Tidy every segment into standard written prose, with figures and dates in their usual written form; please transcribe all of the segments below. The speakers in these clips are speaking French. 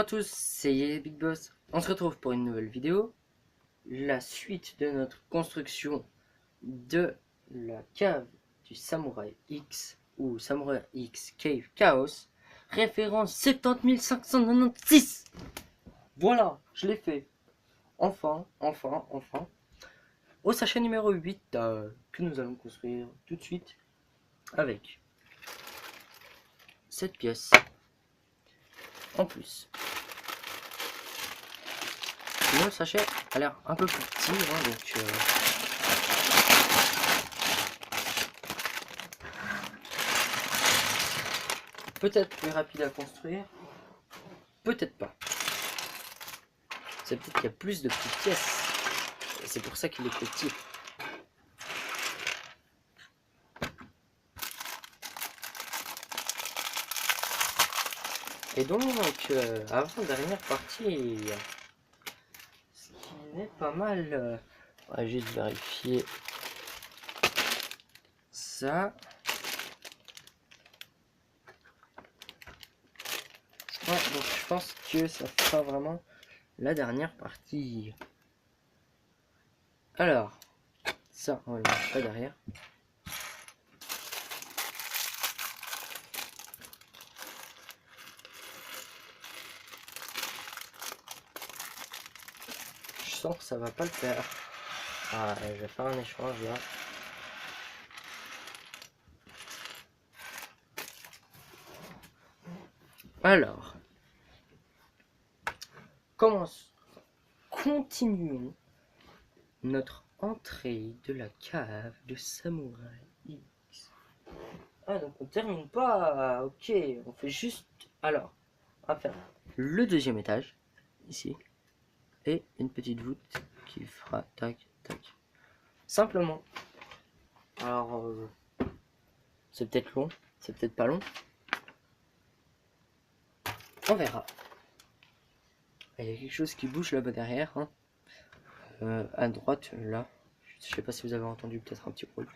à tous, c'est Big Boss. On se retrouve pour une nouvelle vidéo. La suite de notre construction de la cave du Samurai X ou Samurai X Cave Chaos. Référence 70 596. Voilà, je l'ai fait. Enfin. Au sachet numéro 8 que nous allons construire tout de suite avec cette pièce en plus. Le sachet a l'air un peu plus petit, hein, donc peut-être plus rapide à construire, peut-être pas. C'est peut-être qu'il y a plus de petites pièces, et c'est pour ça qu'il est petit. Et donc, avant-dernière partie, ce qui est pas mal, on va juste vérifier ça. Ouais, donc je pense que ça fera vraiment la dernière partie. Alors, ça, on va le mettre pas derrière. Je sens que ça va pas le faire. Ah, je vais faire un échange là. Alors, continuons notre entrée de la cave de Samurai X. Ah, donc on termine pas. Ok, on fait juste. Alors, on va faire le deuxième étage, ici, et une petite voûte qui fera tac, tac. Simplement. Alors, c'est peut-être long, c'est peut-être pas long. On verra. Il y a quelque chose qui bouge là-bas derrière, hein. À droite, là. Je sais pas si vous avez entendu peut-être un petit bruit.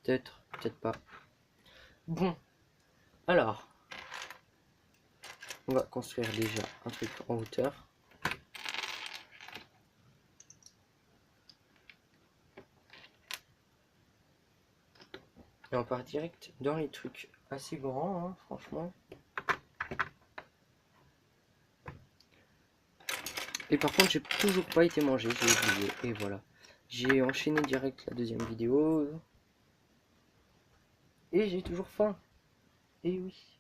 Peut-être, peut-être pas. Bon, alors, on va construire déjà un truc en hauteur. Et on part direct dans les trucs assez grands, hein, franchement. Et par contre, j'ai toujours pas été mangé, j'ai oublié. Et voilà. J'ai enchaîné direct la deuxième vidéo. Et j'ai toujours faim. Et oui.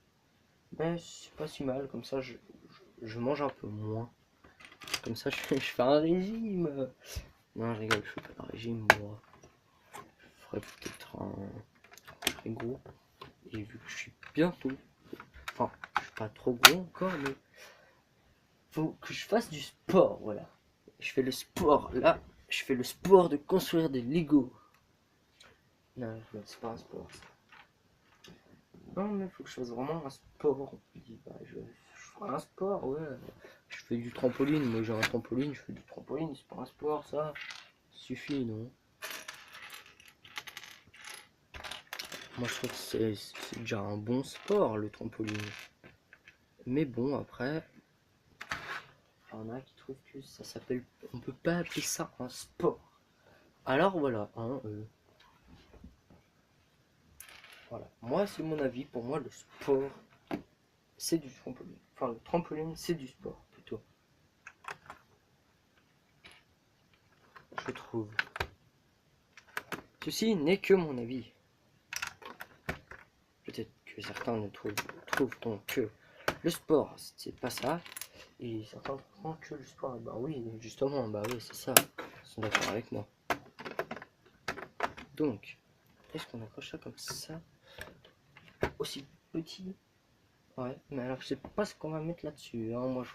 Mais c'est pas si mal, comme ça je mange un peu moins. Comme ça je fais un régime. Non, je rigole, je fais pas un régime, moi. Je ferais peut-être un très gros. Et vu que je suis bientôt. Enfin, je suis pas trop gros encore, mais faut que je fasse du sport, voilà. Je fais le sport, là, je fais le sport de construire des Lego. Non, c'est pas un sport. Non, mais faut que je fasse vraiment un sport. On dit, bah, je ferai un sport, ouais. Je fais du trampoline, moi j'ai un trampoline, je fais du trampoline, c'est pas un sport, ça suffit, non? Moi je trouve que c'est déjà un bon sport, le trampoline. Mais bon, après, il y en a qui trouvent que ça s'appelle, on peut pas appeler ça un sport. Alors voilà, hein, voilà. Moi c'est mon avis, pour moi le sport c'est du trampoline. Enfin le trampoline c'est du sport plutôt. Je trouve. Ceci n'est que mon avis. Peut-être que certains ne trouvent donc que le sport c'est pas ça. Et certains trouvent que le sport, bah oui, justement, bah oui, c'est ça. Ils sont d'accord avec moi. Donc, est-ce qu'on accroche ça comme ça? Aussi petit? Ouais, mais alors je sais pas ce qu'on va mettre là-dessus. Hein. Moi,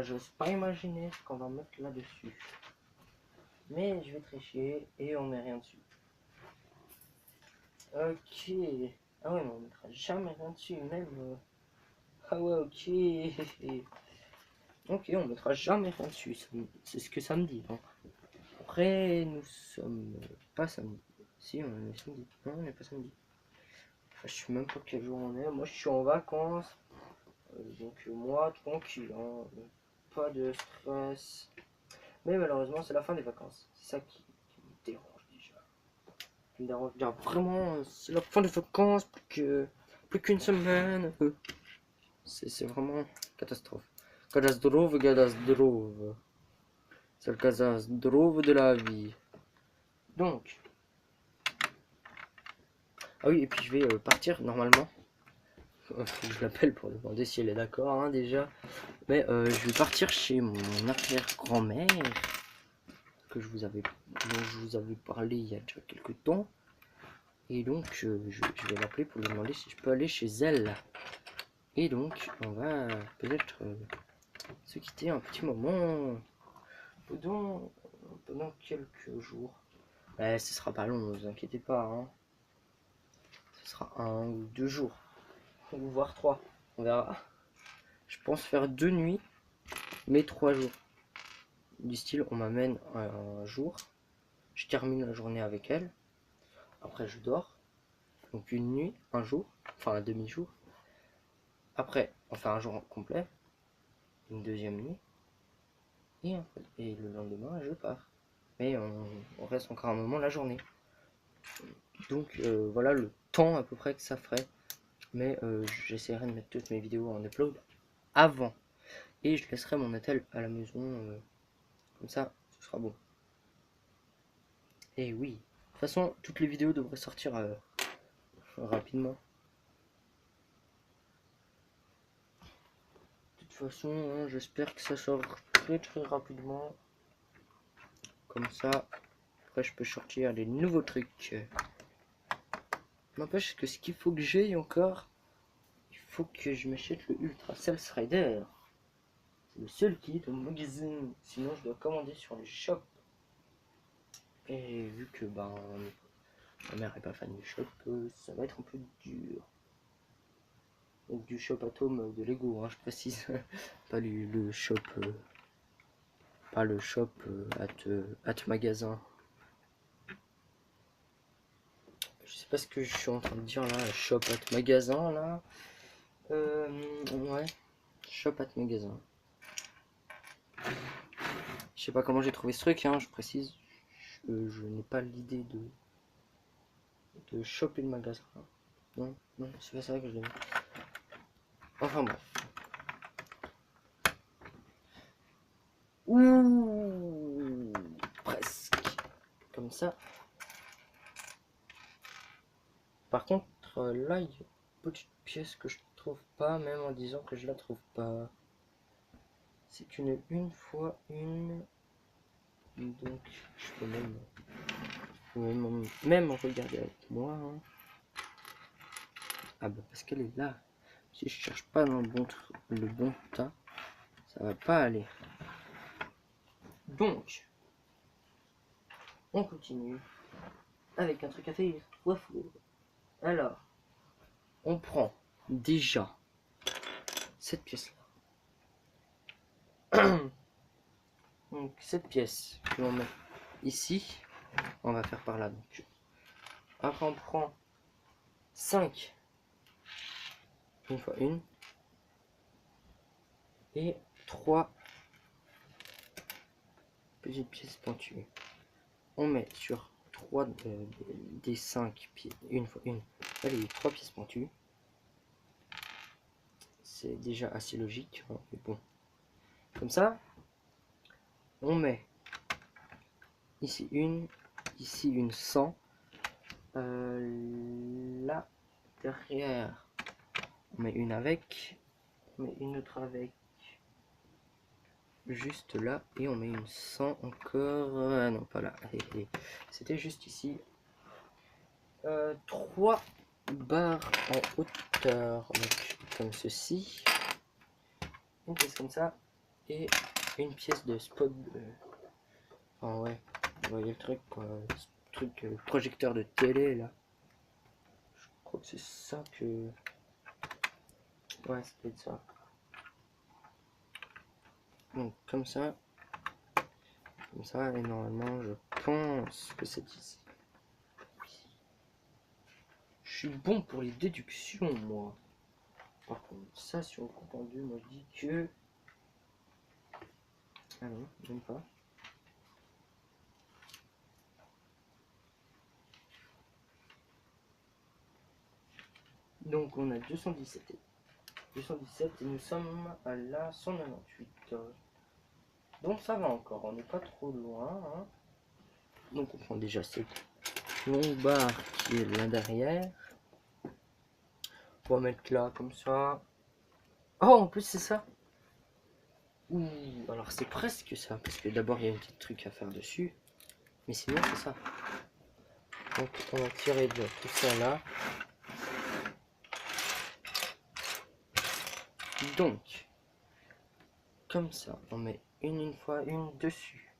j'ose pas imaginer ce qu'on va mettre là-dessus. Mais je vais tricher et on met rien dessus. Ok. Ah ouais, mais on mettra jamais rien dessus, même. Ah ouais, ok. Ok, on mettra jamais rien dessus. C'est ce que ça me dit. Hein. Après, nous sommes pas samedi. Si, on est samedi. Non, on n'est pas samedi. Enfin, je sais même pas quel jour on est. Moi, je suis en vacances. Donc moi, tranquille, hein, pas de stress. Mais malheureusement, c'est la fin des vacances. C'est ça qui me dérange déjà. Qui me dérange déjà. Vraiment, c'est la fin des vacances, plus qu'une semaine. C'est vraiment catastrophe. Catastrophe. C'est le catastrophe de la vie. Donc. Ah oui, et puis je vais partir normalement. Faut que je l'appelle pour demander si elle est d'accord, hein, déjà. Mais je vais partir chez mon arrière-grand-mère dont je vous avais parlé il y a déjà quelques temps. Et donc je vais l'appeler pour lui demander si je peux aller chez elle. Et donc on va peut-être se quitter un petit moment pendant quelques jours. Ce sera pas long, ne vous inquiétez pas, hein. Ce sera 1 ou 2 jours, ou voire 3, on verra. Je pense faire 2 nuits, mais 3 jours. Du style, on m'amène un jour, je termine la journée avec elle, après je dors, donc une nuit, un jour, enfin un demi-jour. Après, on fait un jour complet, une deuxième nuit, et le lendemain, je pars. Mais on reste encore un moment la journée. Donc voilà le temps à peu près que ça ferait. Mais j'essaierai de mettre toutes mes vidéos en upload avant. Et je laisserai mon hôtel à la maison. Comme ça, ce sera bon. Et oui. De toute façon, toutes les vidéos devraient sortir rapidement. De toute façon, hein, j'espère que ça sort très rapidement. Comme ça, après je peux sortir des nouveaux trucs. N'empêche que ce qu'il faut que j'aille encore, il faut que je m'achète le Ultra Sales Rider. C'est le seul qui est au magasin. Sinon, je dois commander sur les shops. Et vu que ma mère est pas fan du shop, ça va être un peu dur. Donc du shop Atome de Lego, hein, je précise. Pas le shop. Pas le shop at magasin. Je sais pas ce que je suis en train de dire là, shop at magasin là. Ouais, shop at magasin. Je sais pas comment j'ai trouvé ce truc, hein, je précise. Je n'ai pas l'idée de choper le magasin. Non, c'est pas ça que je l'ai mis. Enfin bref. Ouh, presque. Comme ça. Par contre, là, il y a une petite pièce que je trouve pas, même en disant que je la trouve pas. C'est une fois une. Donc, je peux même regarder avec moi. Hein. Ah bah, parce qu'elle est là. Si je cherche pas dans le bon tas, ça va pas aller. Donc, on continue avec un truc à faire. Wafou. Alors, on prend déjà cette pièce là. Donc cette pièce que l'on met ici, on va faire par là. Donc. Après on prend 5 une fois une et 3 petites pièces pointues. On met sur 3 des 5 pieds, une fois une, allez, 3 pièces pointues. C'est déjà assez logique, hein, mais bon. Comme ça, on met ici une sans. Là, derrière, on met une avec, on met une autre avec, juste là, et on met une sans encore, non pas là, c'était juste ici. 3 barres en hauteur, donc comme ceci, une pièce comme ça, et une pièce de spot, enfin ouais, vous voyez le truc quoi, ce truc projecteur de télé là, je crois que c'est ça que, ouais ça peut être ça. Donc comme ça, et normalement je pense que c'est ici. Oui. Je suis bon pour les déductions moi. Par contre, ça, si on coupe en deux, me dit que... Ah non, même pas. Donc on a 217 et nous sommes à la 198. Donc ça va encore, on n'est pas trop loin. Hein. Donc on prend déjà cette longue barre qui est là derrière. On va mettre là comme ça. Oh, en plus c'est ça. Ouh, alors c'est presque ça, parce que d'abord il y a un petit truc à faire dessus. Mais sinon c'est ça. Donc on va tirer déjà tout ça là. Donc, comme ça, on met une fois une dessus.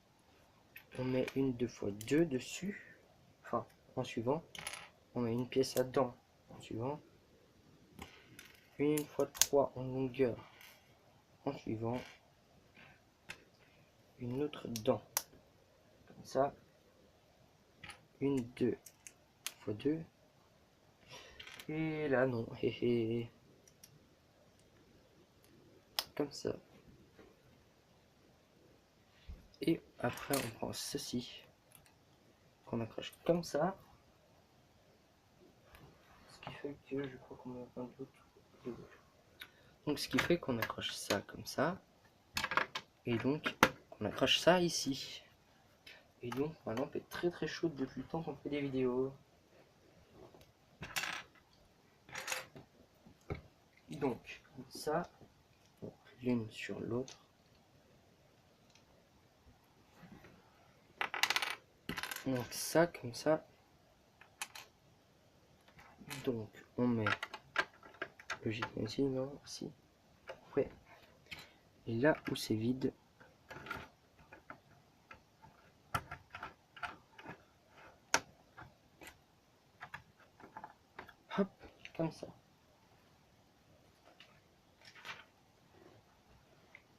On met une 2 fois 2 dessus. Enfin, en suivant. On met une pièce à dents en suivant. Une fois 3 en longueur en suivant. Une autre dent. Comme ça. Une 2 fois 2. Et là non. Comme ça. Et après on prend ceci. Qu'on accroche comme ça. Ce qui fait que je crois qu'on a un d'autres de gauche. Donc ce qui fait qu'on accroche ça comme ça. Et donc on accroche ça ici. Et donc ma lampe est très très chaude depuis le temps qu'on fait des vidéos. Donc ça, l'une sur l'autre. Donc ça comme ça. Donc on met logiquement ici, non, ici. Ouais. Et là où c'est vide, hop, comme ça.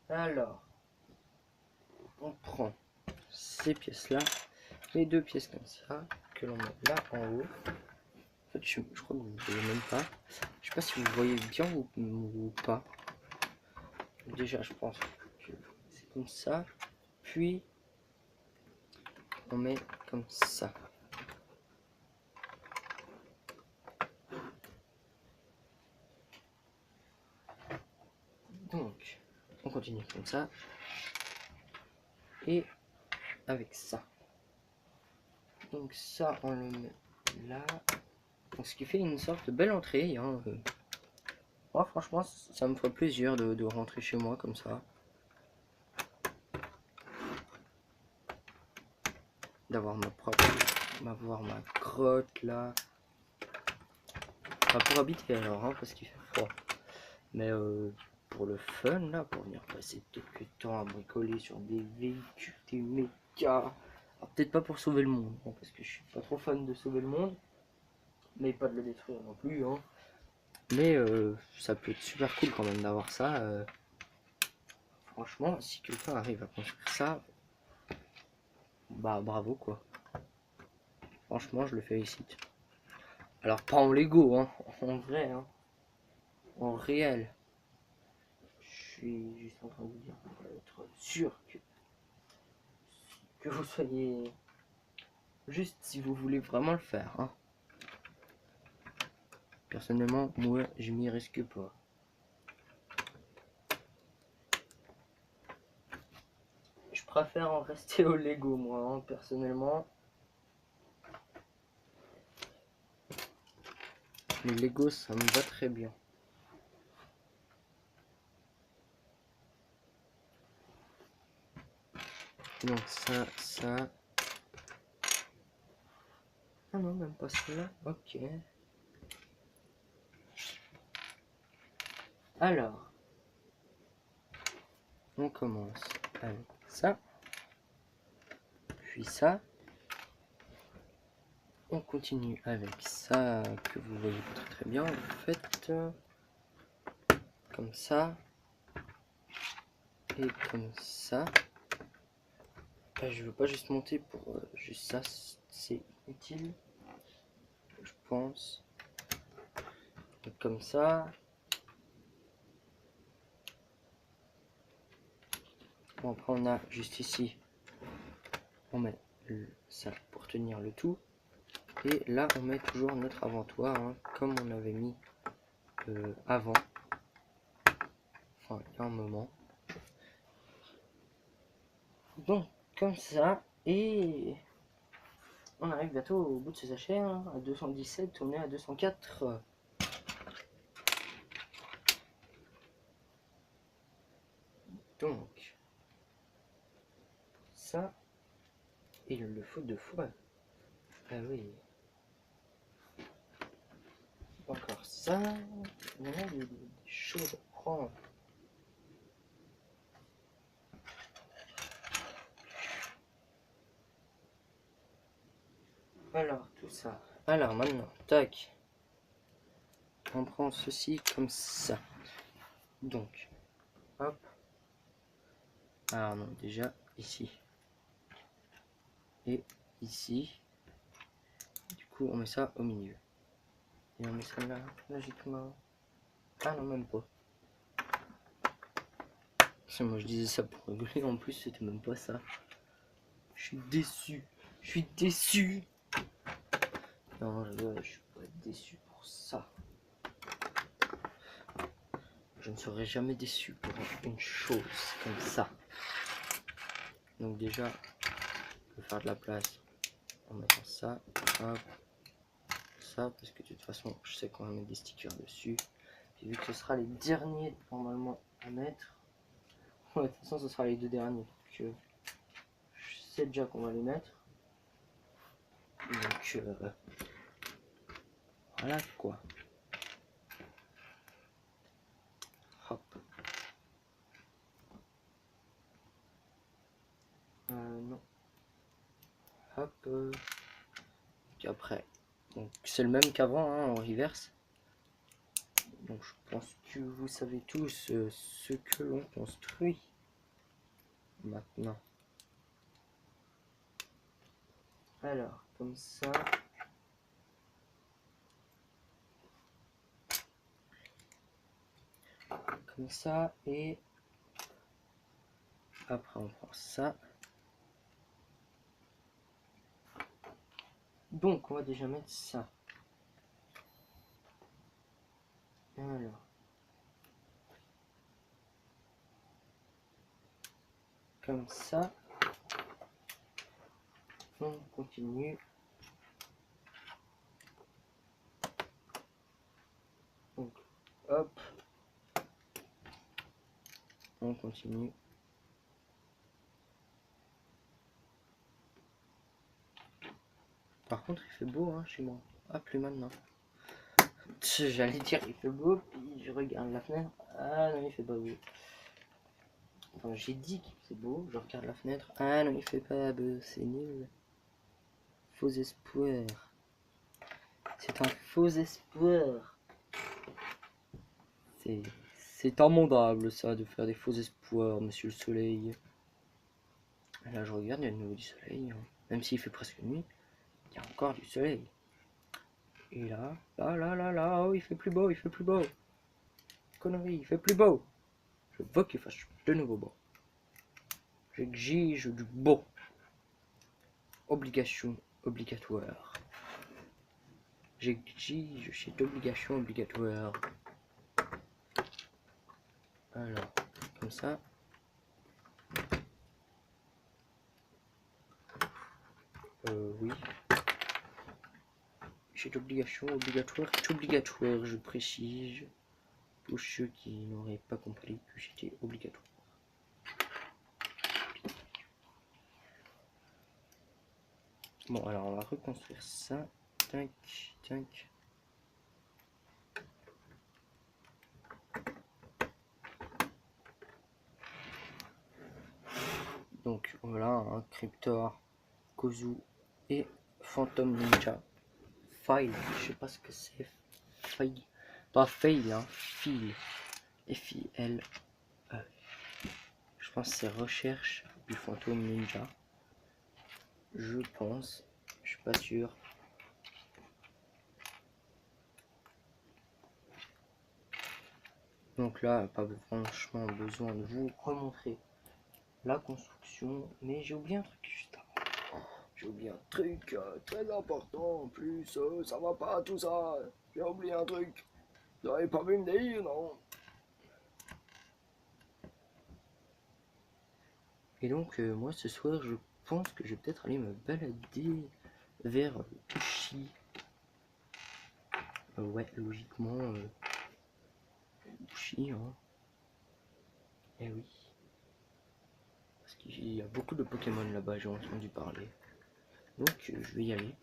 Alors, on prend ces pièces-là, les deux pièces comme ça, que l'on met là en haut. En fait, je crois que vous ne voyez même pas. Je sais pas si vous voyez bien ou pas. Déjà, je pense que c'est comme ça. Puis, on met comme ça. Donc, on continue comme ça. Et avec ça. Donc ça, on le met là. Donc ce qui fait une sorte de belle entrée. Hein. Moi, franchement, ça me ferait plaisir de rentrer chez moi comme ça. D'avoir ma propre... D'avoir ma grotte là. Enfin, pour habiter alors, hein, parce qu'il fait froid. Mais pour le fun là, pour venir passer quelques temps à bricoler sur des véhicules, des mécas. Peut-être pas pour sauver le monde, hein, parce que je suis pas trop fan de sauver le monde. Mais pas de le détruire non plus. Hein. Mais ça peut être super cool quand même d'avoir ça. Franchement, si quelqu'un arrive à construire ça, bah bravo quoi. Franchement, je le félicite. Alors pas en Lego, hein, en vrai, hein, en réel. Je suis juste en train de vous dire pour être sûr que vous soyez juste si vous voulez vraiment le faire. Hein. Personnellement, moi, je m'y risque pas. Je préfère en rester au Lego, moi, hein, personnellement. Les Lego, ça me va très bien. Donc ça... Ah non, même pas cela. Ok. Alors, on commence avec ça. Puis ça. On continue avec ça que vous voyez pas très bien. Vous faites comme ça. Et comme ça. Là, je veux pas juste monter pour juste ça. C'est utile. Je pense. Et comme ça. Bon, après on a juste ici, on met ça pour tenir le tout. Et là on met toujours notre avantoir, hein, comme on avait mis avant. Enfin, il y a un moment. Donc, comme ça, et on arrive bientôt au bout de ce sachet, hein, à 217, on est à 204. Donc, ça, il le faut 2 fois. Ah oui. Encore ça, il y en a des choses à prendre. Alors, tout ça. Alors, maintenant, tac. On prend ceci comme ça. Donc, hop. Alors non, déjà, ici. Et ici. Du coup, on met ça au milieu. Et on met ça là, logiquement. Ah non, même pas. Moi, je disais ça pour rigoler. En plus, c'était même pas ça. Je suis déçu. Je suis déçu. Non, je suis pas déçu pour ça. Je ne serai jamais déçu pour une chose comme ça. Donc déjà, je vais faire de la place en mettant ça, hop, ça, parce que de toute façon, je sais qu'on va mettre des stickers dessus. Puis vu que ce sera les derniers normalement à mettre, ouais, de toute façon, ce sera les 2 derniers. Donc, je sais déjà qu'on va les mettre. Donc, voilà quoi. Hop. Non. Hop. Puis après, donc c'est le même qu'avant, hein, en reverse. Donc je pense que vous savez tous ce que l'on construit maintenant. Alors, comme ça. Comme ça, et après on prend ça. Donc on va déjà mettre ça. Alors. Comme ça. On continue. Donc, hop. On continue. Par contre, il fait beau, hein, chez moi. Ah, plus maintenant. J'allais dire il fait beau, puis je regarde la fenêtre. Ah non, il fait pas beau. Enfin, j'ai dit qu'il faisait beau, je regarde la fenêtre. Ah non, il fait pas beau, c'est nul. Faux espoir. C'est un faux espoir. C'est immandable ça, de faire des faux espoirs, monsieur le soleil. Là, je regarde, il y a de nouveau du soleil. Hein. Même s'il fait presque nuit, il y a encore du soleil. Et là, oh, il fait plus beau, il fait plus beau. Connerie, il fait plus beau. Je veux qu'il fasse de nouveau beau. J'exige du beau. Obligation obligatoire. J'exige, c'est d'obligation obligatoire. Alors, comme ça. Oui. J'ai d'obligation obligatoire, c'est obligatoire, je précise. Pour ceux qui n'auraient pas compris que c'était obligatoire. Bon, alors on va reconstruire ça. Tac, tac. Donc voilà, un Cryptor, Kozu et Phantom Ninja. File, je sais pas ce que c'est. File. Pas fail, hein. File. F-I-L. Je pense que c'est recherche du Phantom Ninja. Je pense. Je suis pas sûr. Donc là, pas franchement besoin de vous remontrer la construction. Mais j'ai oublié un truc juste avant. J'ai oublié un truc très important. En plus, ça va pas tout ça. J'ai oublié un truc. Vous n'avez pas vu me dire, non? Et donc, moi ce soir, je pense que je vais peut-être aller me balader vers Uchi. Ouais, logiquement, Uchi, hein. Eh oui. Parce qu'il y a beaucoup de Pokémon là-bas, j'ai entendu parler. Donc, je vais y aller.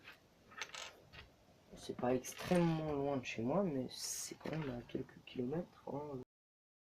C'est pas extrêmement loin de chez moi, mais c'est quand même à quelques kilomètres, hein.